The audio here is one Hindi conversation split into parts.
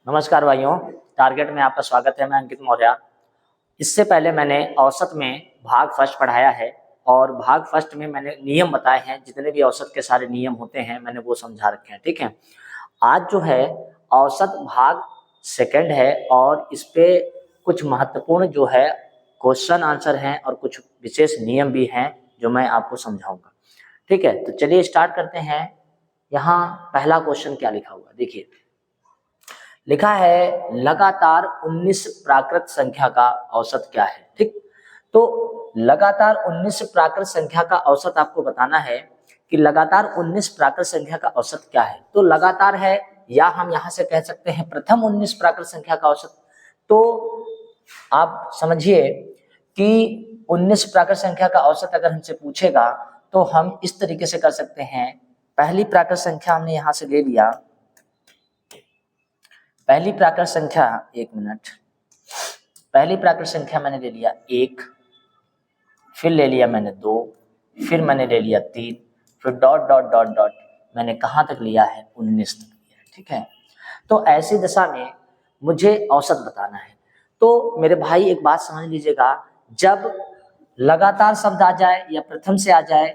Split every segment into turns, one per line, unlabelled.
नमस्कार भाइयों, टारगेट में आपका स्वागत है। मैं अंकित मौर्य। इससे पहले मैंने औसत में भाग फर्स्ट पढ़ाया है और भाग फर्स्ट में मैंने नियम बताए हैं। जितने भी औसत के सारे नियम होते हैं मैंने वो समझा रखे हैं। ठीक है, आज जो है औसत भाग सेकंड है और इस पे कुछ महत्वपूर्ण जो है क्वेश्चन आंसर हैं और कुछ विशेष नियम भी हैं जो मैं आपको समझाऊंगा। ठीक है, तो चलिए स्टार्ट करते हैं। यहाँ पहला क्वेश्चन क्या लिखा हुआ देखिए, लिखा है लगातार 19 प्राकृत संख्या का औसत क्या है। ठीक, तो लगातार 19 प्राकृत संख्या का औसत आपको बताना है कि लगातार 19 प्राकृत संख्या का औसत क्या है। तो लगातार है या हम यहां से कह सकते हैं प्रथम 19 प्राकृत संख्या का औसत। तो आप समझिए कि 19 प्राकृत संख्या का औसत अगर हमसे पूछेगा तो हम इस तरीके से कर सकते हैं। पहली प्राकृत संख्या हमने यहां से ले लिया, पहली प्राकृत संख्या, एक मिनट, पहली प्राकृत संख्या मैंने ले लिया 1, फिर ले लिया मैंने 2, फिर मैंने ले लिया 3, फिर डॉट डॉट डॉट डॉट मैंने कहाँ तक लिया है 19 तक लिया है। ठीक है, तो ऐसी दशा में मुझे औसत बताना है। तो मेरे भाई एक बात समझ लीजिएगा, जब लगातार शब्द आ जाए या प्रथम से आ जाए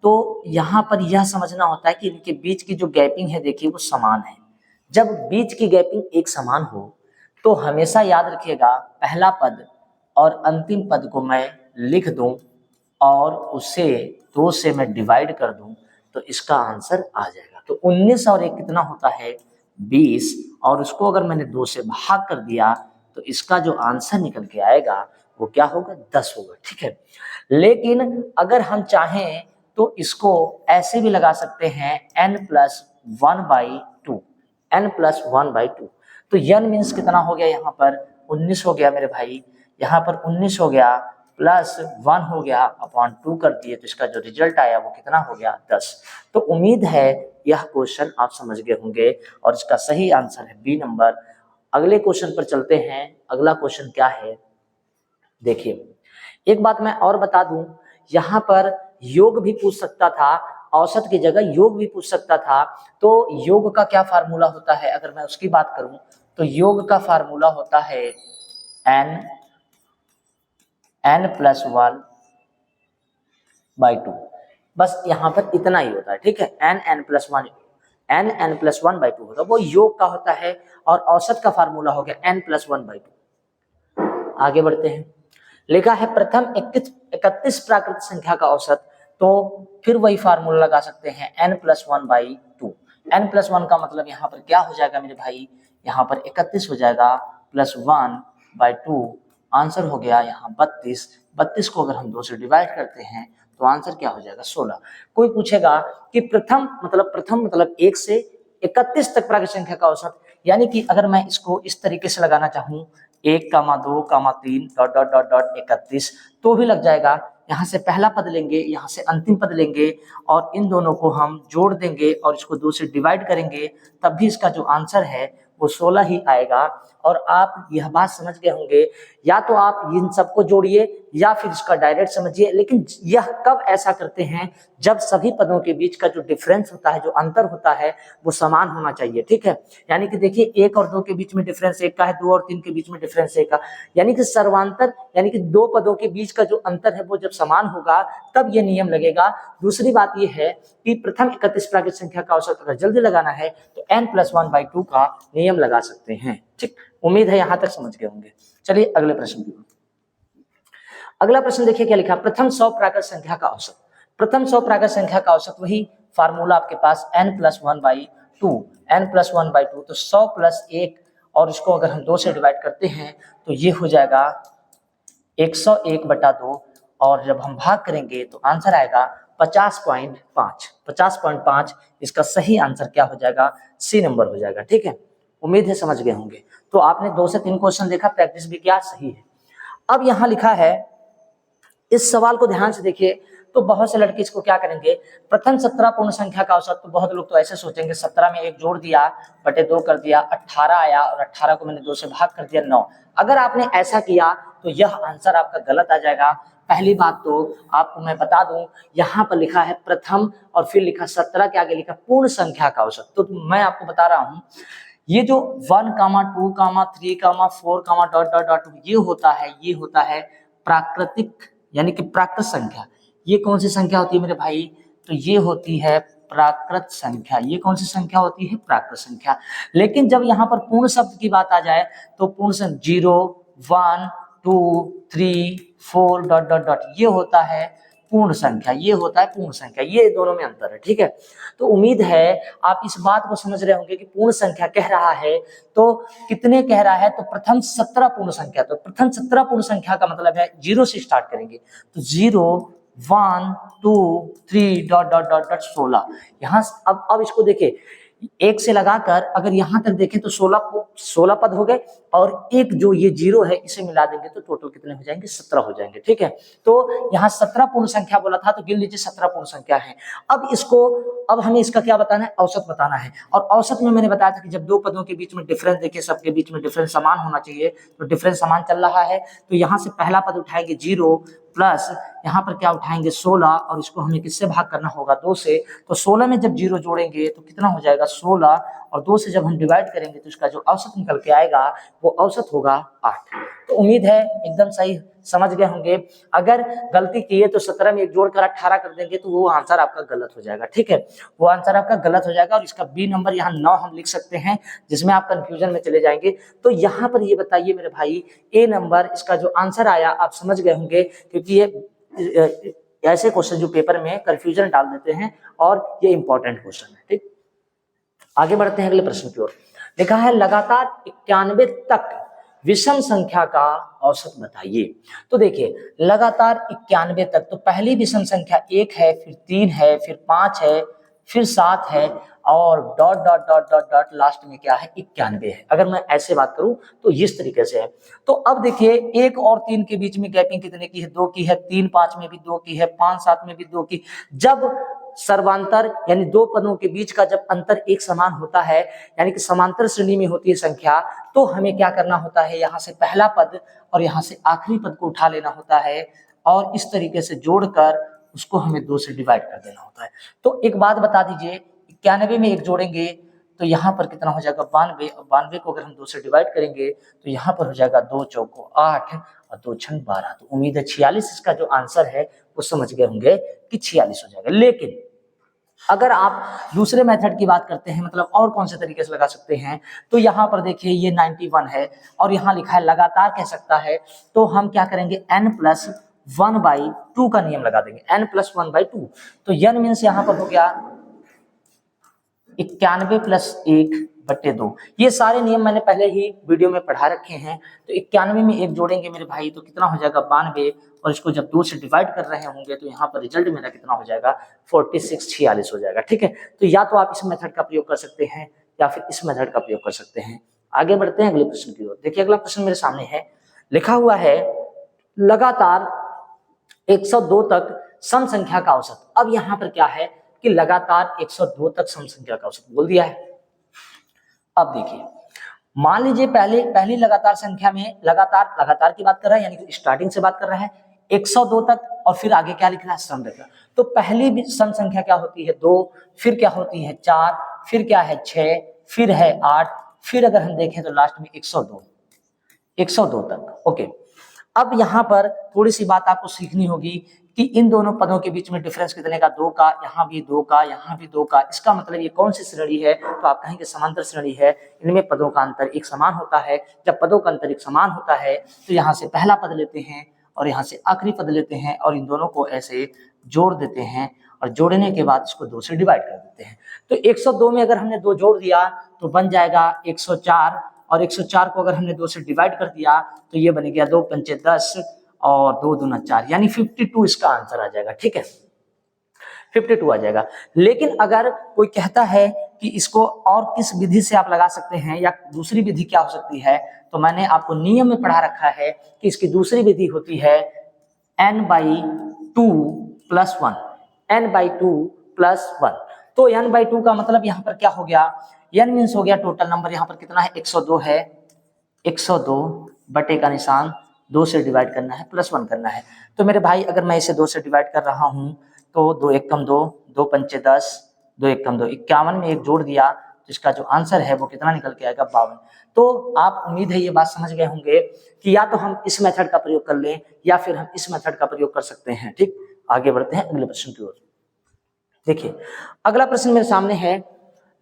तो यहाँ पर यह समझना होता है कि इनके बीच की जो गैपिंग है देखिए वो समान है। जब बीच की गैपिंग एक समान हो तो हमेशा याद रखिएगा पहला पद और अंतिम पद को मैं लिख दूं और उसे 2 से मैं डिवाइड कर दूं तो इसका आंसर आ जाएगा। तो 19 और 1 कितना होता है 20, और उसको अगर मैंने 2 से भाग कर दिया तो इसका जो आंसर निकल के आएगा वो क्या होगा 10 होगा। ठीक है, लेकिन अगर हम चाहें तो इसको ऐसे भी लगा सकते हैं n+1/2, n+1/2। तो n मीन्स कितना हो गया, यहाँ पर 19 हो गया मेरे भाई, यहाँ पर 19 हो गया प्लस 1 हो गया अपॉन 2 कर दिए तो इसका जो रिजल्ट आया वो कितना हो गया 10। तो उम्मीद है यह क्वेश्चन आप समझ गए होंगे और इसका सही आंसर है बी नंबर। अगले क्वेश्चन पर चलते हैं। अगला क्वेश्चन क्या है देखिए, एक बात मैं और बता दूं, यहाँ पर योग भी पूछ सकता था, औसत की जगह योग भी पूछ सकता था। तो योग का क्या फार्मूला होता है, अगर मैं उसकी बात करूं तो योग का फार्मूला होता है n+1/2। बस यहाँ पर इतना ही होता है। ठीक है, n+1 होता है, वो योग का होता है और औसत का फार्मूला हो गया n+1/2। आगे बढ़ते हैं। लिखा है प्रथम 31 प्राकृत संख्या का औसत, तो फिर वही फार्मूला लगा सकते हैं n+1/2। n+1 का मतलब यहाँ पर क्या हो जाएगा मेरे भाई, यहाँ पर 31 हो जाएगा प्लस 1/2, आंसर हो गया यहाँ 32। 32 को अगर हम 2 से डिवाइड करते हैं तो आंसर क्या हो जाएगा 16। कोई पूछेगा कि प्रथम मतलब 1 से 31 तक प्राकृत संख्या का औसत, यानी कि अगर मैं इसको इस तरीके से लगाना चाहूँ 1,2,3 डॉट डॉट डॉट डॉट 31 तो भी लग जाएगा। यहाँ से पहला पद लेंगे, यहाँ से अंतिम पद लेंगे और इन दोनों को हम जोड़ देंगे और इसको 2 से डिवाइड करेंगे, तब भी इसका जो आंसर है वो 16 ही आएगा। और आप यह बात समझ गए होंगे, या तो आप इन सबको जोड़िए या फिर इसका डायरेक्ट समझिए, लेकिन यह कब ऐसा करते हैं जब सभी पदों के बीच का जो डिफरेंस होता है, जो अंतर होता है वो समान होना चाहिए। ठीक है, यानी कि देखिए 1 और 2 के बीच में डिफरेंस 1 का है, 2 और 3 के बीच में डिफरेंस 1 का, यानी कि सर्वांतर, यानी कि 2 पदों के बीच का जो अंतर है वो जब समान होगा तब ये नियम लगेगा। दूसरी बात ये है कि प्रथम 31 प्राकृत संख्या का औसत अगर जल्दी लगाना है तो n+1/2 का नियम लगा सकते हैं। ठीक, उम्मीद है यहां तक समझ गए होंगे। चलिए अगले प्रश्न की। अगला प्रश्न देखिए क्या लिखा, प्रथम 100 प्राकृत संख्या का औसत। प्रथम 100 प्राकृत संख्या का औसत, वही फार्मूला आपके पास n+1/2, n+1/2, तो 100 + 1 और इसको अगर हम 2 से डिवाइड करते हैं तो ये हो जाएगा 101/2 और जब हम भाग करेंगे तो आंसर आएगा 50.5। 50.5 इसका सही आंसर क्या हो जाएगा, सी नंबर हो जाएगा। ठीक है, उम्मीद है समझ गए होंगे। तो आपने 2 से 3 क्वेश्चन देखा, प्रैक्टिस भी किया, सही है। अब यहाँ लिखा है, इस सवाल को ध्यान से देखिए, तो बहुत से लड़के इसको क्या करेंगे, प्रथम 17 पूर्ण संख्या का औसत, तो बहुत लोग तो ऐसे सोचेंगे 17 में 1 जोड़ दिया बटे 2 कर दिया 18 आया और 18 को मैंने 2 से भाग कर दिया 9। अगर आपने ऐसा किया तो यह आंसर आपका गलत आ जाएगा। पहली बात तो आपको मैं बता दूं, यहाँ पर लिखा है प्रथम और फिर लिखा 17 के आगे लिखा पूर्ण संख्या का औसत। तो मैं आपको बता रहा हूँ ये जो 1, 2, 3, 4, डॉट डॉट डॉट ये होता है प्राकृतिक यानी कि प्राकृत संख्या। ये कौन सी संख्या होती है मेरे भाई? तो ये होती है प्राकृत संख्या। ये कौन सी संख्या होती है? प्राकृत संख्या। लेकिन जब यहाँ पर पूर्ण शब्द की बात आ जाए तो पूर्ण संख्या 0, 1, 2, 3, 4 डॉट डॉट डॉट ये होता है पूर्ण संख्या। ये होता है पूर्ण संख्या। ये दोनों में अंतर है, ठीक है। तो उम्मीद है आप इस बात को समझ रहे होंगे कि पूर्ण संख्या कह रहा है तो कितने कह रहा है? तो प्रथम 17 पूर्ण संख्या। तो प्रथम 17 पूर्ण संख्या का मतलब है 0 से स्टार्ट करेंगे तो 0, 1, 2, 3 डॉट डॉट डॉट डॉट 16। यहाँ अब इसको देखिए, 1 से लगाकर अगर यहाँ तक देखें तो 16 पद हो गए और एक जो ये 0 है इसे मिला देंगे तो टोटल कितने हो जाएंगे? 17 हो जाएंगे, ठीक है। तो यहाँ 17 पूर्ण संख्या बोला था तो गिन लीजिए 17 पूर्ण संख्या है। अब हमें इसका क्या बताना है? औसत बताना है। और औसत में मैंने बताया था कि जब दो पदों के बीच में डिफरेंस देखिए, सबके बीच में डिफरेंस समान होना चाहिए, तो डिफरेंस समान चल रहा है तो यहाँ से पहला पद उठाएंगे 0 प्लस यहाँ पर क्या उठाएंगे 16 और इसको हमें किससे भाग करना होगा? 2 से। तो 16 में जब 0 जोड़ेंगे तो कितना हो जाएगा? 16 और 2 से जब हम डिवाइड करेंगे तो इसका जो औसत निकल के आएगा वो औसत होगा 8। तो उम्मीद है एकदम सही समझ गए होंगे। अगर गलती किए तो 17 में 1 जोड़कर 18 कर देंगे तो वो आंसर आपका गलत हो जाएगा, ठीक है। वो आंसर आपका गलत हो जाएगा और इसका बी नंबर यहाँ 9 हम लिख सकते हैं, जिसमें आप कंफ्यूजन में चले जाएंगे। तो यहाँ पर ये बताइए मेरे भाई, ए नंबर इसका जो आंसर आया आप समझ गए होंगे, क्योंकि ये ऐसे क्वेश्चन जो पेपर में कंफ्यूजन डाल देते हैं और ये इंपॉर्टेंट क्वेश्चन है, ठीक। आगे बढ़ते हैं अगले प्रश्न की ओर। लिखा है लगातार 91 तक विषम संख्या का औसत बताइए। तो देखिए लगातार 91 तक, तो पहली विषम संख्या 1 है, फिर 3 है, फिर 5 है, फिर 7 है और dot dot dot dot dot last में क्या है? 91 है। अगर मैं ऐसे बात करूं तो इस तरीके से है। तो अब देखिए 1 और 3 के बीच में गैपिंग कितने की है? 2 की है। 3, 5 में भी 2 की है। 5, 7 में भी 2 की। जब सर्वांतर यानी दो पदों के बीच का जब अंतर एक समान होता है, यानी कि समांतर श्रेणी में होती है संख्या, तो हमें क्या करना होता है? यहाँ से पहला पद और यहाँ से आखिरी पद को उठा लेना होता है और इस तरीके से जोड़कर उसको हमें 2 से डिवाइड कर देना होता है। तो एक बात बता दीजिए, 91 में 1 जोड़ेंगे तो यहाँ पर कितना हो जाएगा? 92। और 92 को अगर हम 2 से डिवाइड करेंगे तो यहाँ पर हो जाएगा 2 चौको 8 और 2 छंग 12। तो उम्मीद है 46 इसका जो आंसर है वो समझ गए होंगे कि 46 हो जाएगा। लेकिन अगर आप दूसरे मेथड की बात करते हैं, मतलब और कौन से तरीके से लगा सकते हैं, तो यहाँ पर देखिए ये 91 है और यहाँ लिखा है लगातार कह सकता है, तो हम क्या करेंगे? n+1/2 का नियम लगा देंगे। n+1/2 तो n मीन्स यहाँ पर हो गया 91 + 1/2। ये सारे नियम मैंने पहले ही वीडियो में पढ़ा रखे हैं। तो 91 में 1 जोड़ेंगे मेरे भाई तो कितना हो जाएगा? 92 और इसको जब 2 से डिवाइड कर रहे होंगे तो यहाँ पर रिजल्ट मेरा कितना हो जाएगा? 46 हो जाएगा, ठीक है। तो या तो आप इस मेथड का प्रयोग कर सकते हैं या फिर इस मेथड का प्रयोग कर सकते हैं। आगे बढ़ते हैं अगले प्रश्न की ओर। देखिए अगला प्रश्न मेरे सामने है, लिखा हुआ है लगातार 102 तक सम संख्या का औसत। अब यहाँ पर क्या है कि लगातार 102 तक सम संख्या का औसत बोल दिया है। अब देखिए मान लीजिए पहली लगातार संख्या में लगातार की बात कर रहा है, यानी कि स्टार्टिंग से बात कर रहा है 102 तक और फिर आगे क्या लिख रहा है? सम लिख रहा है। तो पहली सम संख्या क्या होती है? 2, फिर क्या होती है? 4, फिर क्या है? 6, फिर है 8, फिर अगर हम देखें तो लास्ट में 102 तक। ओके, अब यहाँ पर थोड़ी सी बात आपको सीखनी होगी कि इन दोनों पदों के बीच में डिफरेंस कितने का? 2 का। यहाँ भी 2 का, यहाँ भी 2 का। इसका मतलब ये कौन सी श्रेणी है? तो आप कहेंगे समांतर श्रेणी है। इनमें पदों का अंतर एक समान होता है। जब पदों का अंतर एक समान होता है तो यहाँ से पहला पद लेते हैं और यहाँ से आखिरी पद लेते हैं और इन दोनों को ऐसे जोड़ देते हैं और जोड़ने के बाद इसको 2 से डिवाइड कर देते हैं। तो 102 में अगर हमने 2 जोड़ दिया तो बन जाएगा 104 और 104 को अगर हमने 2 से डिवाइड कर दिया तो ये बन गया 2 पंचे 10 और 2 दूना 4, यानी 52 इसका आंसर आ जाएगा, ठीक है। 52 आ जाएगा। लेकिन अगर कोई कहता है कि इसको और किस विधि से आप लगा सकते हैं या दूसरी विधि क्या हो सकती है, तो मैंने आपको नियम में पढ़ा रखा है कि इसकी दूसरी विधि होती है n/2 + 1। n/2 + 1। तो n/2 का मतलब यहाँ पर क्या हो गया? n मीन्स हो गया टोटल नंबर। यहाँ पर कितना है? 102 है। 102 बटे का निशान 2 से डिवाइड करना है, +1 करना है। तो मेरे भाई अगर मैं इसे 2 से डिवाइड कर रहा हूँ तो 2 एकम 2, 2 पंचे 10, 2 एकम 2, 51 में 1 जोड़ दिया तो इसका जो आंसर है वो कितना निकल के आएगा 52। तो आप उम्मीद है ये बात समझ गए होंगे कि या तो हम इस मेथड का प्रयोग कर लें या फिर हम इस मेथड का प्रयोग कर सकते हैं। ठीक, आगे बढ़ते हैं अगले प्रश्न की ओर। देखिए अगला प्रश्न मेरे सामने है,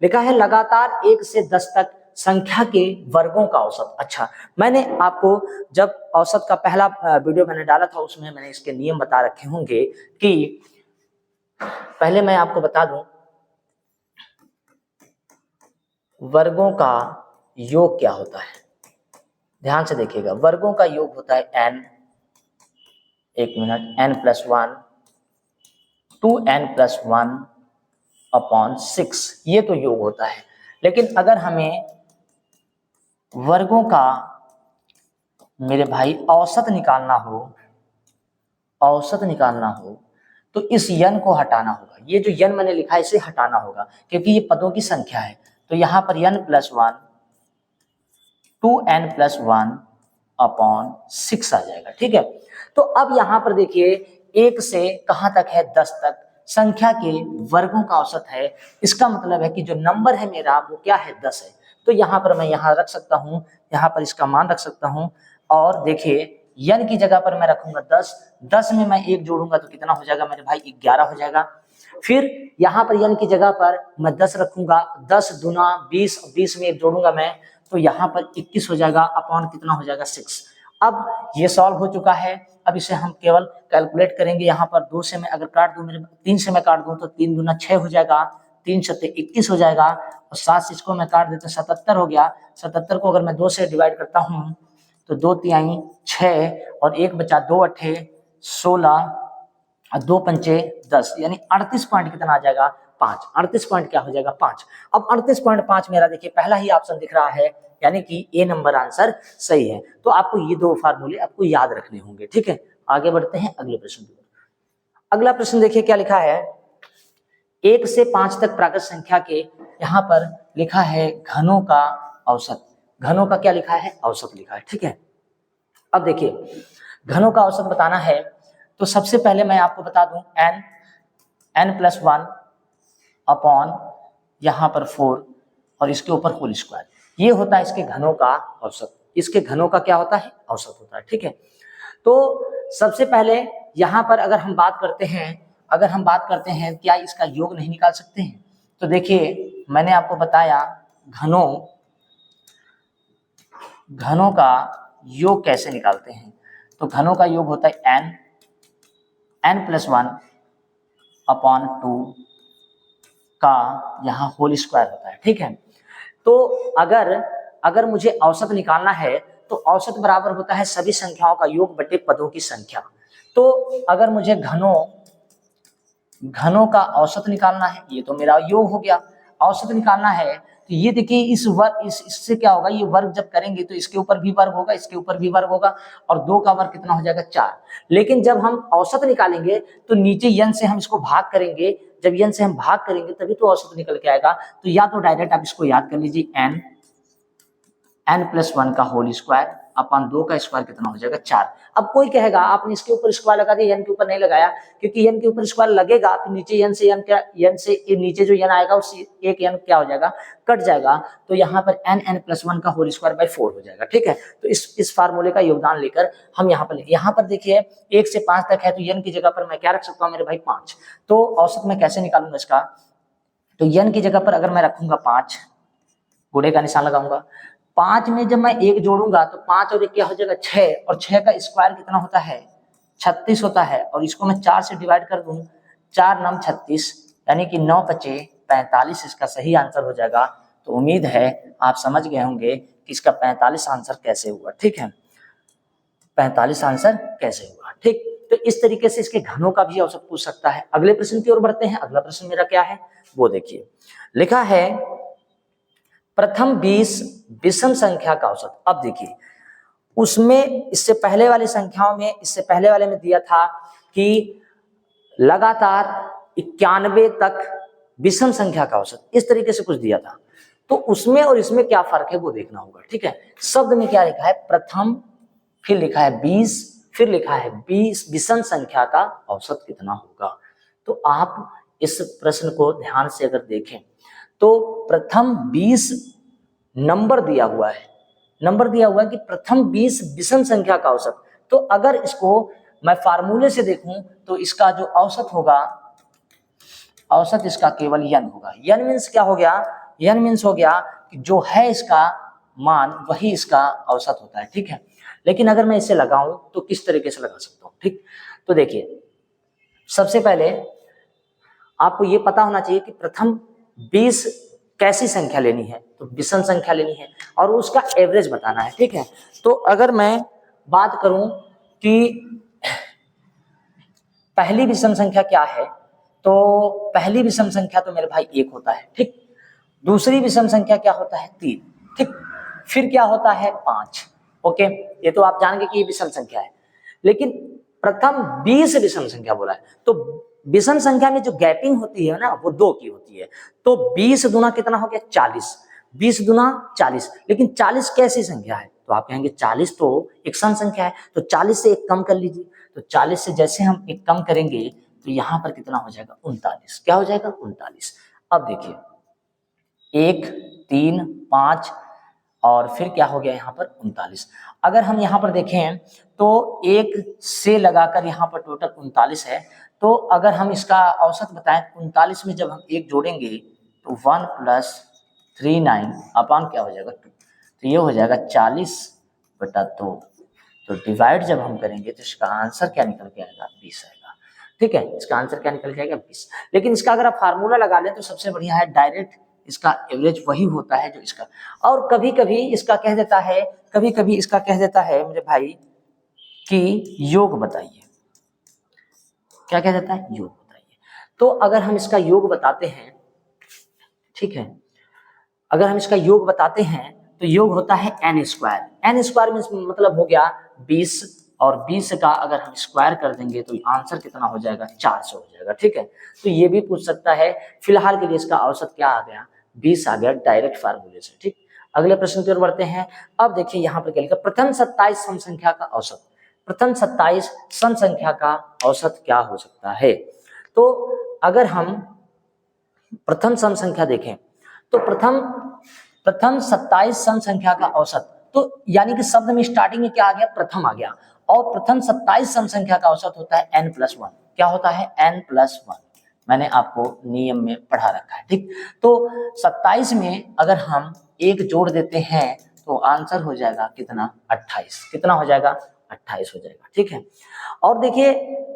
लिखा है लगातार 1 से 10 तक संख्या के वर्गों का औसत। अच्छा, मैंने आपको जब औसत का पहला वीडियो मैंने डाला था उसमें मैंने इसके नियम बता रखे होंगे कि पहले मैं आपको बता दूं वर्गों का योग क्या होता है। ध्यान से देखिएगा, वर्गों का योग होता है n, एक मिनट, n+1 2n+1 अपॉन 6, ये तो योग होता है। लेकिन अगर हमें वर्गों का मेरे भाई औसत निकालना हो तो इस n को हटाना होगा। ये जो n मैंने लिखा है इसे हटाना होगा क्योंकि ये पदों की संख्या है। तो यहाँ पर n+1 2n+1 अपॉन 6 आ जाएगा। ठीक है, तो अब यहाँ पर देखिए 1 से कहाँ तक है 10 तक संख्या के वर्गों का औसत है। इसका मतलब है कि जो नंबर है मेरा वो क्या है 10 है। तो यहाँ पर मैं यहाँ रख सकता हूँ, यहाँ पर इसका मान रख सकता हूँ और देखिए n की जगह पर मैं रखूंगा 10, 10 में मैं 1 जोड़ूंगा तो कितना हो जाएगा मेरे भाई 11 हो जाएगा। फिर यहाँ पर n की जगह पर मैं 10 रखूंगा, 10 दूना 20, 20 में 1 जोड़ूंगा मैं तो यहाँ पर 21 हो जाएगा अपॉन कितना हो जाएगा 6। अब ये सॉल्व हो चुका है। अब इसे हम केवल कैलकुलेट करेंगे। यहाँ पर 2 से मैं अगर काट दूं, मेरे 3 से मैं काट दूं तो 3 दूना 6 हो जाएगा, 3 सत्ते 21 हो जाएगा और 7 से इसको मैं काट देता 77 हो गया। 77 को अगर मैं 2 से डिवाइड करता हूँ तो 2 तिहाई 6 और 1 बचा 2 अट्ठे 16 और 2 पंचे 10, यानी 38 पॉइंट कितना आ जाएगा 5। 38 पॉइंट क्या हो जाएगा 5। अब 38.5 मेरा देखिए पहला ही ऑप्शन दिख रहा है, यानी कि ए नंबर आंसर सही है। तो आपको ये दो फार्मूले आपको याद रखने होंगे। ठीक है, आगे बढ़ते हैं अगले प्रश्न की। अगला प्रश्न देखिए क्या लिखा है, 1 से 5 तक प्राकृत संख्या के यहाँ पर लिखा है घनों का औसत। घनों का क्या लिखा है, औसत लिखा है। ठीक है, अब देखिए घनों का औसत बताना है तो सबसे पहले मैं आपको बता दूं n+1 अपॉन यहाँ पर 4 और इसके ऊपर होल स्क्वायर, ये होता है इसके घनों का औसत। इसके घनों का क्या होता है, औसत होता है। ठीक है, तो सबसे पहले यहाँ पर अगर हम बात करते हैं क्या इसका योग नहीं निकाल सकते हैं। तो देखिए मैंने आपको बताया घनों का योग कैसे निकालते हैं। तो घनों का योग होता है n+1 अपॉन 2 का यहाँ होल स्क्वायर होता है। ठीक है, तो अगर मुझे औसत निकालना है तो औसत बराबर होता है सभी संख्याओं का योग बटे पदों की संख्या। तो अगर मुझे घनों का औसत निकालना है, ये तो मेरा योग हो गया। औसत निकालना है तो ये देखिए इससे क्या होगा, ये वर्ग जब करेंगे तो इसके ऊपर भी वर्ग होगा, इसके ऊपर भी वर्ग होगा और 2 का वर्ग कितना हो जाएगा 4। लेकिन जब हम औसत निकालेंगे तो नीचे n से हम इसको भाग करेंगे, जब n से हम भाग करेंगे तभी तो औसत निकल के आएगा। तो या तो डायरेक्ट आप इसको याद कर लीजिए n+1 का होल स्क्वायर अपन 2 का स्क्वायर कितना हो जाएगा 4। अब कोई कहेगा आपने इसके ऊपर स्क्वायर लगा दिया, n के ऊपर नहीं लगाया, क्योंकि n के ऊपर स्क्वायर लगेगा फिर नीचे n से नीचे जो n आएगा उससे एक n क्या हो जाएगा, कट जाएगा। तो यहाँ पर n+1 का होल स्क्वायर बाई 4 हो जाएगा। ठीक है, तो इस फार्मूले का योगदान लेकर हम यहाँ पर देखिए 1 से 5 तक है तो n की जगह पर मैं क्या रख सकता हूँ मेरे भाई 5। तो औसत मैं कैसे निकालूंगा इसका, तो n की जगह पर अगर मैं रखूंगा 5, गुणे का निशान लगाऊंगा, 5 में जब मैं 1 जोड़ूंगा तो 5 और 1 क्या हो जाएगा 6 और 6 का स्क्वायर कितना होता है 36 होता है और इसको मैं 4 से डिवाइड कर दूं 4 9 36 यानी कि 9 बचे 45 इसका सही आंसर हो जाएगा। तो उम्मीद है आप समझ गए होंगे कि इसका 45 आंसर कैसे हुआ। ठीक है, 45 आंसर कैसे हुआ। ठीक, तो इस तरीके से इसके घनों का भी औसत पूछ सकता है। अगले प्रश्न की ओर बढ़ते हैं। अगला प्रश्न मेरा क्या है वो देखिए, लिखा है प्रथम 20 विषम संख्या का औसत। अब देखिए उसमें इससे पहले वाले में दिया था कि लगातार 91 तक विषम संख्या का औसत, इस तरीके से कुछ दिया था। तो उसमें और इसमें क्या फर्क है वो देखना होगा। ठीक है, शब्द में क्या लिखा है प्रथम, फिर लिखा है 20, फिर लिखा है 20 विषम संख्या का औसत कितना होगा। तो आप इस प्रश्न को ध्यान से अगर देखें तो प्रथम 20 नंबर दिया हुआ है, नंबर दिया हुआ है कि प्रथम 20 विषम संख्या का औसत। तो अगर इसको मैं फार्मूले से देखूं तो इसका जो औसत होगा, औसत इसका केवल n होगा। n मीन्स क्या हो गया, n मीन्स हो गया कि जो है इसका मान वही इसका औसत होता है, ठीक है। लेकिन अगर मैं इसे लगाऊं तो किस तरीके से लगा सकता हूं, ठीक। तो देखिए, सबसे पहले आपको ये पता होना चाहिए कि प्रथम 20 कैसी संख्या लेनी है, तो विषम संख्या लेनी है और उसका एवरेज बताना है, ठीक है। तो अगर मैं बात करूं कि पहली विषम संख्या क्या है, तो पहली विषम संख्या तो मेरे भाई 1 होता है, ठीक। दूसरी विषम संख्या क्या होता है, 3, ठीक। फिर क्या होता है, 5। ओके, ये तो आप जान गए कि ये विषम संख्या है। लेकिन प्रथम 20 विषम संख्या बोला है, तो विषम संख्या में जो गैपिंग होती है ना, वो 2 की होती है। तो 20 दूना कितना हो गया, 40। 20 दूना 40, लेकिन 40 कैसी संख्या है, तो आप कहेंगे 40 तो एक सम संख्या है, तो 40 से एक कम कर लीजिए। तो 40 से जैसे हम एक कम करेंगे तो यहाँ पर कितना हो जाएगा, 39। क्या हो जाएगा, 39। अब देखिए, 1, 3, 5 और फिर क्या हो गया यहाँ पर 39। अगर हम यहाँ पर देखें तो 1 से लगाकर यहाँ पर टोटल 39 है। तो अगर हम इसका औसत बताएं, 39 में जब हम 1 जोड़ेंगे तो 1 + 39 अपान क्या हो जाएगा, 2। तो ये हो जाएगा 40/2। तो डिवाइड जब हम करेंगे तो इसका आंसर क्या निकल के आएगा, 20 आएगा, ठीक है। इसका आंसर क्या निकल के आएगा, 20। लेकिन इसका अगर आप फार्मूला लगा लें तो सबसे बढ़िया है, डायरेक्ट इसका एवरेज वही होता है जो इसका। और कभी कभी इसका कह देता है, कभी कभी इसका कह देता है मेरे भाई कि योग बताइए। क्या कह देता है, योग बताइए। तो अगर हम इसका योग बताते हैं, ठीक है, अगर हम इसका योग बताते हैं तो योग होता है n²। n² में मतलब हो गया 20, और 20 का अगर हम स्क्वायर कर देंगे तो आंसर कितना हो जाएगा, 400 हो जाएगा, ठीक है। तो ये भी पूछ सकता है। फिलहाल के लिए इसका औसत क्या आ गया, 20 आ गया, डायरेक्ट फार्मूले से, ठीक। अगले प्रश्न की ओर बढ़ते हैं। अब देखिए यहाँ पर क्या लिखा, प्रथम 27 सम संख्या का औसत। प्रथम 27 सम संख्या का औसत क्या हो सकता है। तो अगर हम प्रथम सम संख्या देखें तो प्रथम 27 सम संख्या का औसत, तो यानी कि शब्द में स्टार्टिंग में क्या आ गया, प्रथम आ गया। और प्रथम 27 सम संख्या का औसत होता है n+1। क्या होता है, n+1। मैंने आपको नियम में पढ़ा रखा है, ठीक। तो 27 में अगर हम 1 जोड़ देते हैं तो आंसर हो जाएगा कितना, 28। कितना हो जाएगा, 28 हो जाएगा, ठीक है। और देखिए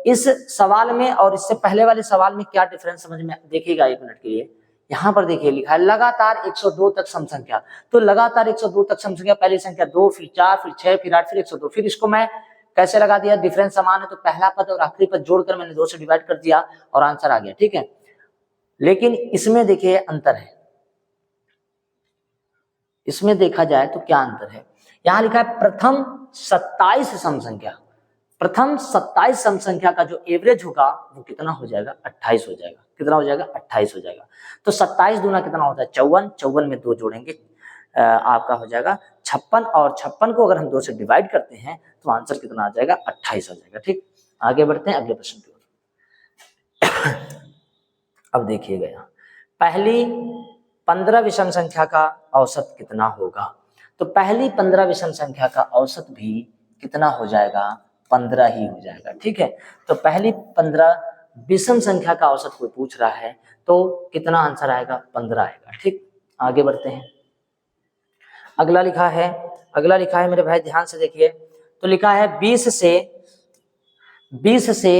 इस सवाल में और इससे पहले वाले सवाल में क्या डिफरेंस समझ में, देखिएगा 1 मिनट के लिए। यहाँ पर देखिए लिखा है लगातार 102 तक सम संख्या। तो लगातार 102 तक सम संख्या, पहली संख्या 2, फिर 4, फिर 6, फिर 8, फिर 102। फिर इसको मैं कैसे लगा दिया, डिफरेंस समान है तो पहला पद और आखिरी पद जोड़कर मैंने 2 से डिवाइड कर दिया और आंसर आ गया, ठीक है। लेकिन इसमें देखिए अंतर है, इसमें देखा जाए तो क्या अंतर है। यहाँ लिखा है प्रथम 27 सम संख्या। प्रथम 27 सम संख्या का जो एवरेज होगा वो कितना हो जाएगा, 28 हो जाएगा। कितना हो जाएगा, 28 हो जाएगा। तो 27 दूना कितना होता है, 54। 54 में 2 जोड़ेंगे आपका हो जाएगा 56, और 56 को अगर हम 2 से डिवाइड करते हैं तो आंसर कितना आ जाएगा, 28 हो जाएगा, ठीक। आगे बढ़ते हैं अगले प्रश्न की ओर। अब देखिएगा यहाँ, पहली 15 विषम संख्या का औसत कितना होगा। तो पहली 15 विषम संख्या का औसत भी कितना हो जाएगा, 15 ही हो जाएगा, ठीक है। तो पहली 15 विषम संख्या का औसत कोई पूछ रहा है तो कितना आंसर आएगा, 15 आएगा, ठीक। आगे बढ़ते हैं। अगला लिखा है मेरे भाई ध्यान से देखिए। तो लिखा है 20 से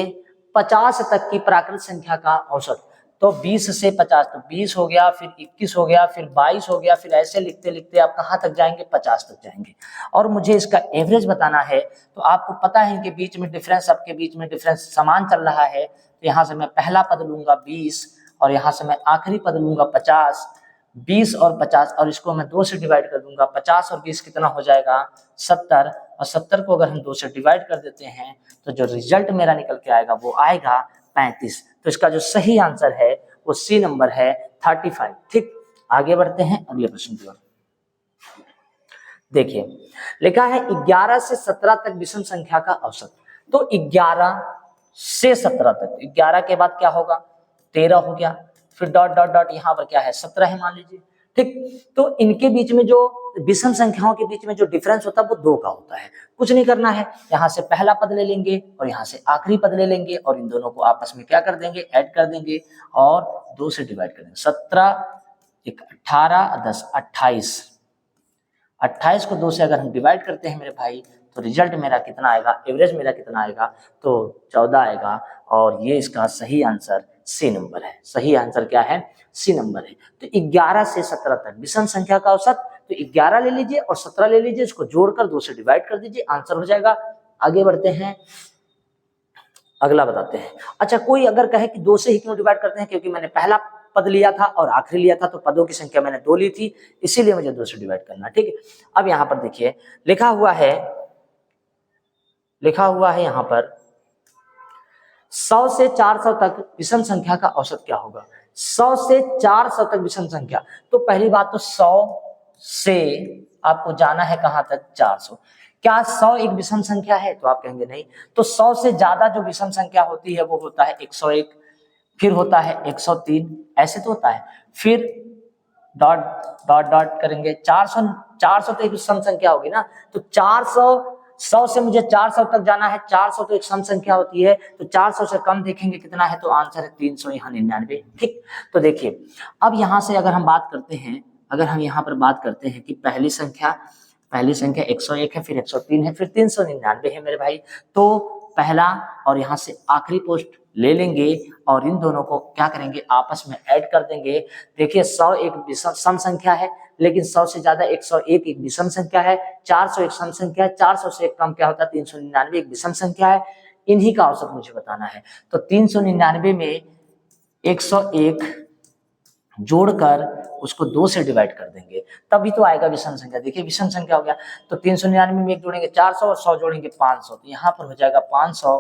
50 तक की प्राकृत संख्या का औसत। तो 20 से 50, तो 20 हो गया, फिर 21 हो गया, फिर 22 हो गया, फिर ऐसे लिखते लिखते आप कहाँ तक जाएंगे, 50 तक जाएंगे। और मुझे इसका एवरेज बताना है। तो आपको पता है कि बीच में डिफरेंस, सबके बीच में डिफरेंस समान चल रहा है। तो यहाँ से मैं पहला पद लूंगा 20 और यहाँ से मैं आखिरी पद लूंगा 50। 20 और 50 और इसको मैं 2 से डिवाइड कर दूंगा। 50 और 20 कितना हो जाएगा, 70। और 70 को अगर हम 2 से डिवाइड कर देते हैं तो जो रिजल्ट मेरा निकल के आएगा वो आएगा 35। तो इसका जो सही आंसर है वो सी नंबर है, 35, ठीक। आगे बढ़ते हैं अगले प्रश्न की ओर। देखिए लिखा है 11 से 17 तक विषम संख्या का औसत। तो 11 से 17 तक, 11 के बाद क्या होगा, 13 हो गया, फिर डॉट डॉट डॉट, यहाँ पर क्या है 17 है मान लीजिए, ठीक। तो इनके बीच में जो विषम संख्याओं के बीच में जो डिफरेंस होता है वो 2 का होता है। कुछ नहीं करना है, यहाँ से पहला पद ले लेंगे और यहाँ से आखिरी पद ले लेंगे और इन दोनों को आपस में क्या कर देंगे, ऐड कर देंगे और 2 से डिवाइड कर देंगे। 17 एक 18 10 28, 28 को 2 से अगर हम डिवाइड करते हैं मेरे भाई तो रिजल्ट मेरा कितना आएगा, एवरेज मेरा कितना आएगा, तो 14 आएगा। और ये इसका सही आंसर सी नंबर है। सही आंसर क्या है, सी नंबर है। तो 11 से 17 तक विषम संख्या का औसत, तो 11 ले लीजिए और 17 ले लीजिए, इसको जोड़कर 2 से डिवाइड कर दीजिए, आंसर हो जाएगा। आगे बढ़ते हैं, अगला बताते हैं। अच्छा, कोई अगर कहे कि 2 से ही क्यों डिवाइड करते हैं, क्योंकि मैंने पहला पद लिया था और आखिरी लिया था, तो पदों की संख्या मैंने 2 ली थी, इसीलिए मुझे 2 से डिवाइड करना, ठीक है। अब यहाँ पर देखिए लिखा हुआ है यहाँ पर 100 से 400 तक विषम संख्या का औसत क्या होगा। 100 से 400 तक विषम संख्या, तो पहली बात तो 100 से आपको जाना है कहां तक, 400। क्या 100 एक विषम संख्या है, तो आप कहेंगे नहीं। तो 100 से ज्यादा जो विषम संख्या होती है वो होता है 101, फिर होता है 103, ऐसे तो होता है। फिर डॉट डॉट डॉट करेंगे, 400 तो एक विषम संख्या होगी ना, तो 100 से मुझे 400 तक जाना है, 400 तो एक सम संख्या होती है, तो 400 से कम देखेंगे कितना है, तो आंसर है 300, यहाँ 99, ठीक। तो देखिए अब यहाँ से अगर हम बात करते हैं, अगर हम यहाँ पर बात करते हैं कि पहली संख्या 101 है, फिर 103 है, फिर 399 है मेरे भाई, तो पहला और यहाँ से आखिरी पोस्ट ले लेंगे और इन दोनों को क्या करेंगे, आपस में ऐड कर देंगे। देखिए 100 एक विषम सम संख्या है, लेकिन 100 से ज्यादा 101 एक विषम संख्या है, 400 एक सम संख्या है, 400 से एक कम क्या होता है, 399 एक विषम संख्या है। इन्हीं का औसत मुझे बताना है। तो 399 में 101 जोड़कर उसको 2 से डिवाइड कर देंगे, तभी तो आएगा विषम संख्या। देखिए विषम संख्या हो गया, तो 399 में 1 जोड़ेंगे 400 और 100 जोड़ेंगे 500, तो यहाँ पर हो जाएगा 500,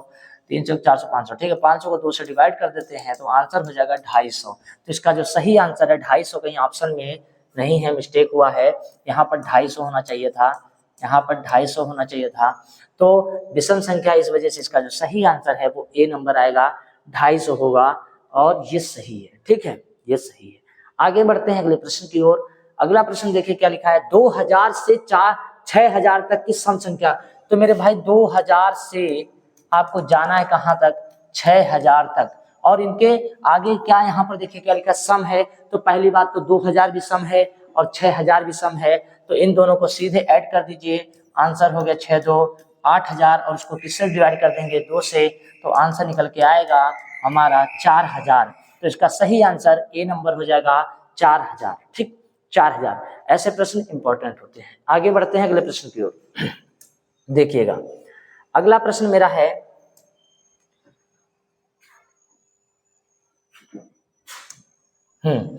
300 400 500, ठीक है। 500 को 2 से डिवाइड कर देते हैं तो आंसर हो जाएगा 250। तो इसका जो सही आंसर है 250, कहीं ऑप्शन में नहीं है, मिस्टेक हुआ है, यहाँ पर 250 होना चाहिए था, यहाँ पर 250 होना चाहिए था। तो विषम संख्या, इस वजह से इसका जो सही आंसर है वो ए नंबर आएगा, 250 होगा और ये सही है, ठीक है, ये सही है। आगे बढ़ते हैं अगले प्रश्न की ओर। अगला प्रश्न देखिए क्या लिखा है, 2000 से 6000 तक की सम संख्या। तो मेरे भाई 2000 से आपको जाना है कहां तक, 6000 तक, और इनके आगे क्या यहाँ पर देखिए क्या लिखा, सम है। तो पहली बात तो 2000 भी सम है और 6000 भी सम है, तो इन दोनों को सीधे ऐड कर दीजिए, आंसर हो गया 6 2 8000, और उसको किससे डिवाइड कर देंगे, 2 से, तो आंसर निकल के आएगा हमारा 4000। तो इसका सही आंसर ए नंबर हो जाएगा 4000, ठीक, 4000। ऐसे प्रश्न इंपॉर्टेंट होते हैं। आगे बढ़ते हैं अगले प्रश्न की ओर। देखिएगा अगला प्रश्न मेरा है, हम्म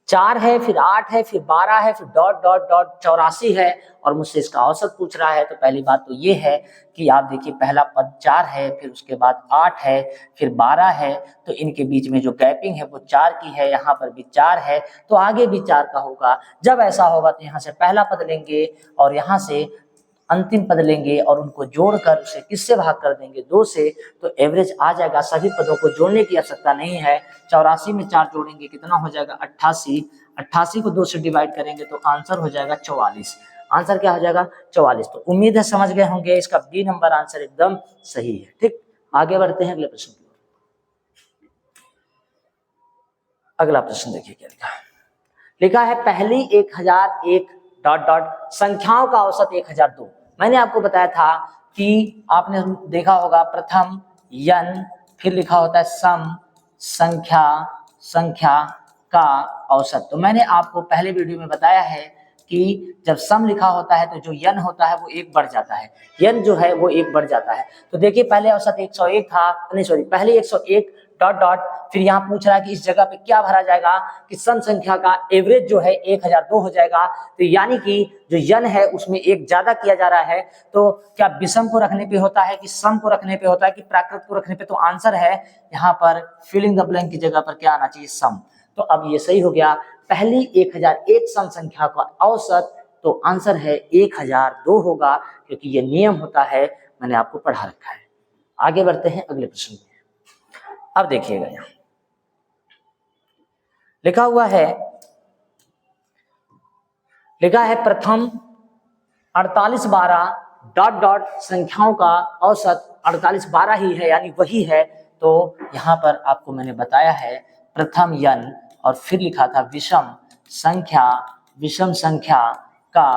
4 है, फिर 8 है, फिर 12 है, फिर डॉट डॉट डॉट 84 है, और मुझसे इसका औसत पूछ रहा है। तो पहली बात तो ये है कि आप देखिए पहला पद 4 है, फिर उसके बाद 8 है, फिर 12 है, तो इनके बीच में जो गैपिंग है वो 4 की है, यहाँ पर भी 4 है, तो आगे भी 4 का होगा। जब ऐसा होगा तो यहाँ से पहला पद लेंगे और यहाँ से अंतिम पद लेंगे और उनको जोड़कर उसे किससे भाग कर देंगे, 2 से, तो एवरेज आ जाएगा। सभी पदों को जोड़ने की आवश्यकता नहीं है। 84 में 4 जोड़ेंगे कितना हो जाएगा, 88, 88 को 2 से डिवाइड करेंगे तो आंसर हो जाएगा 44। आंसर क्या हो जाएगा, 44। तो उम्मीद है समझ गए होंगे, इसका बी नंबर आंसर एकदम सही है, ठीक। आगे बढ़ते हैं अगले प्रश्न की ओर। अगला प्रश्न देखिए क्या लिखा है, लिखा है पहली 1001 डॉट डॉट संख्याओं का औसत 1002। मैंने आपको बताया था कि आपने देखा होगा प्रथम यन, फिर लिखा होता है सम, संख्या का औसत। तो मैंने आपको पहले वीडियो में बताया है कि जब सम लिखा होता है तो जो यन होता है वो 1 बढ़ जाता है, यन जो है वो 1 बढ़ जाता है। तो देखिए पहले औसत 101 था, नहीं सॉरी, पहले 101 डॉट डॉट, फिर यहाँ पूछ रहा है कि इस जगह पे क्या भरा जाएगा, कि सम संख्या का एवरेज जो है 1002 हो जाएगा। तो यानी कि जो यन है उसमें 1 ज्यादा किया जा रहा है। तो क्या विषम को रखने पे होता है कि सम को रखने पे होता है कि प्राकृत को रखने पे, तो आंसर है यहाँ पर फिलिंग द ब्लैंक की जगह पर क्या आना चाहिए, सम। तो अब ये सही हो गया, पहली 1001 सम संख्या का औसत, तो आंसर है 1002 होगा, क्योंकि ये नियम होता है, मैंने आपको पढ़ा रखा है। आगे बढ़ते हैं अगले प्रश्न में। अब देखिएगा यहाँ लिखा है प्रथम 48 12 डॉट डॉट संख्याओं का औसत 48 12 ही है, यानी वही है। तो यहाँ पर आपको मैंने बताया है प्रथम यन और फिर लिखा था विषम संख्या का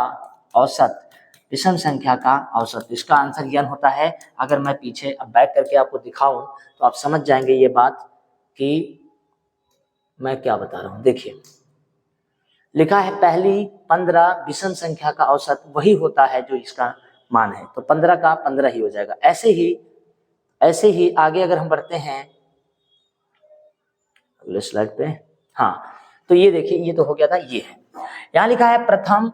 औसत, विषम संख्या का औसत। इसका आंसर यन होता है। अगर मैं पीछे अब बैक करके आपको दिखाऊं तो आप समझ जाएंगे ये बात कि मैं क्या बता रहा हूं। देखिए लिखा है पहली 15 विषम संख्या का औसत वही होता है जो इसका मान है, तो 15 का 15 ही हो जाएगा। ऐसे ही आगे अगर हम बढ़ते हैं अगले स्लाइड पे, हाँ तो ये देखिए ये तो हो गया था, ये है यहाँ लिखा है प्रथम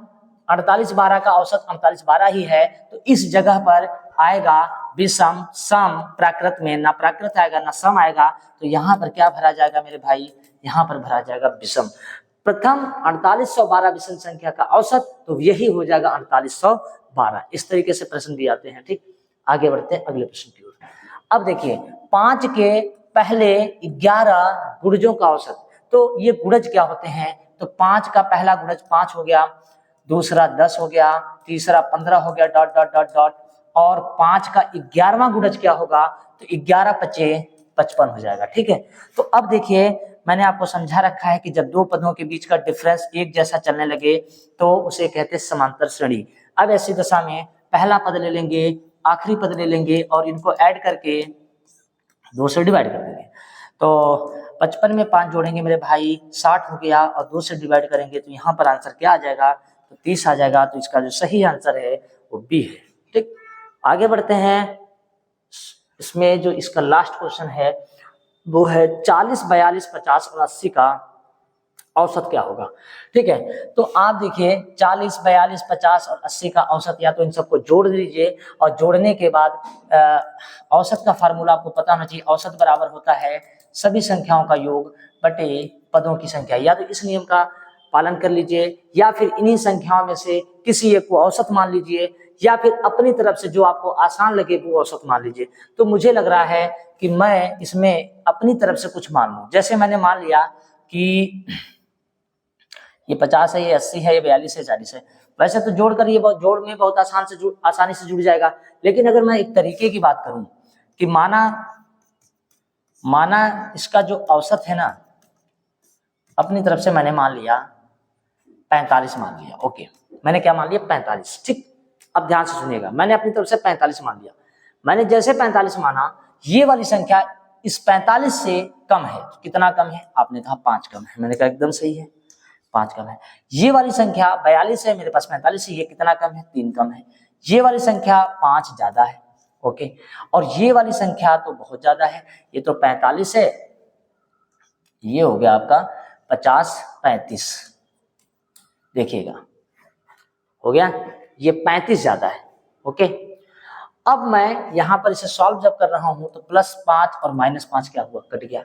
48 12 का औसत 48 12 ही है, तो इस जगह पर आएगा विषम, सम प्राकृत में ना प्राकृत आएगा ना सम आएगा, तो यहाँ पर क्या भरा जाएगा मेरे भाई, यहाँ पर भरा जाएगा विषम। प्रथम 4812 विषम संख्या का औसत, तो यही हो जाएगा 4812। इस तरीके से प्रश्न भी आते हैं। ठीक, आगे बढ़ते हैं अगले प्रश्न की ओर। अब देखिए 5 के पहले 11 गुणजों का औसत, तो ये गुणज क्या होते हैं, तो 5 का पहला गुणज 5 हो गया, दूसरा 10 हो गया, तीसरा 15 हो गया, डॉट डॉट डॉट डॉट, और 5 का 11वां गुणज क्या होगा, तो 11 पचे 55 हो जाएगा। ठीक है, तो अब देखिए मैंने आपको समझा रखा है कि जब दो पदों के बीच का डिफरेंस एक जैसा चलने लगे तो उसे कहते हैं समांतर श्रेणी। अब ऐसी दशा में पहला पद ले लेंगे, आखिरी पद ले लेंगे और इनको ऐड करके 2 से डिवाइड कर देंगे। तो 55 में 5 जोड़ेंगे मेरे भाई 60 हो गया, और 2 से डिवाइड करेंगे तो यहाँ पर आंसर क्या आ जाएगा, तो 30 आ जाएगा। तो इसका जो सही आंसर है वो बी है। ठीक, आगे बढ़ते हैं। इसमें जो इसका लास्ट क्वेश्चन है वो है 40 42 50 और 80 का औसत क्या होगा। ठीक है, तो आप देखिए 40 42 50 और 80 का औसत, या तो इन सबको जोड़ दीजिए और जोड़ने के बाद औसत का फार्मूला आपको पता होना चाहिए। औसत बराबर होता है सभी संख्याओं का योग बटे पदों की संख्या। या तो इस नियम का पालन कर लीजिए, या फिर इन्हीं संख्याओं में से किसी एक को औसत मान लीजिए, या फिर अपनी तरफ से जो आपको आसान लगे वो औसत मान लीजिए। तो मुझे लग रहा है कि मैं इसमें अपनी तरफ से कुछ मान लूं। जैसे मैंने मान लिया कि ये 50 है, ये 80 है, ये 42 है, 40 है। वैसे तो जोड़कर ये जोड़ में बहुत आसानी से जुड़ जाएगा। लेकिन अगर मैं एक तरीके की बात करूं कि माना इसका जो औसत है ना, अपनी तरफ से मैंने मान लिया 45 मान लिया। ओके, मैंने क्या मान लिया, 45। ठीक, अब ध्यान से सुनिएगा, मैंने अपनी तरफ से 45 मान लिया। मैंने जैसे 45 माना, ये वाली संख्या इस 45 से कम है। कितना कम है, आपने कहा 5 कम है। मैंने कहा एकदम सही है, 5 कम है। ये वाली संख्या 42 है, मेरे पास 45 है, ये कितना कम है, 3 कम है। ये वाली संख्या 5 ज्यादा है। ओके, और ये वाली संख्या तो बहुत ज्यादा है, ये तो 45 है, ये हो गया आपका 50 35। देखिएगा हो गया, ये 35 ज्यादा है। ओके, अब मैं यहां पर इसे सॉल्व जब कर रहा हूं तो +5 और -5 क्या हुआ, कट गया।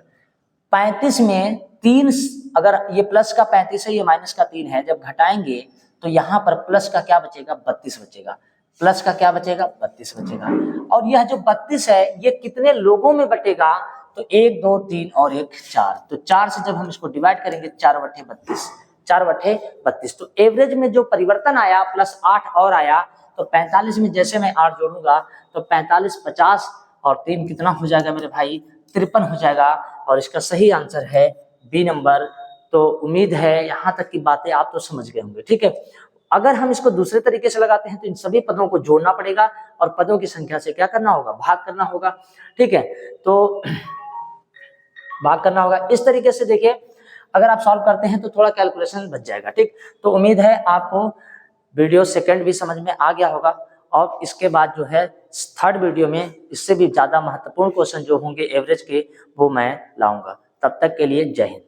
35 में 3, अगर ये प्लस का 35 है, ये माइनस का 3 है, जब घटाएंगे तो यहाँ पर प्लस का क्या बचेगा, 32 बचेगा। प्लस का क्या बचेगा, 32 बचेगा। और यह जो 32 है ये कितने लोगों में बटेगा, तो 1 2 3 और 1 4। तो 4 से जब हम इसको डिवाइड करेंगे 4 बटे 32, 4 बटे 32। तो एवरेज में जो परिवर्तन आया +8 और आया, तो 45 में जैसे मैं 8 जोड़ूंगा तो 45 50 और 3 कितना हो जाएगा मेरे भाई, 53 हो जाएगा। और इसका सही आंसर है बी नंबर। तो उम्मीद है यहाँ तक की बातें आप तो समझ गए होंगे। ठीक है, अगर हम इसको दूसरे तरीके से लगाते हैं तो इन सभी पदों को जोड़ना पड़ेगा और पदों की संख्या से क्या करना होगा, भाग करना होगा। ठीक है, तो भाग करना होगा। इस तरीके से देखिए अगर आप सॉल्व करते हैं तो थोड़ा कैलकुलेशन बच जाएगा। ठीक, तो उम्मीद है आपको वीडियो सेकंड भी समझ में आ गया होगा, और इसके बाद जो है थर्ड वीडियो में इससे भी ज्यादा महत्वपूर्ण क्वेश्चन जो होंगे एवरेज के, वो मैं लाऊंगा। तब तक के लिए जय हिंद।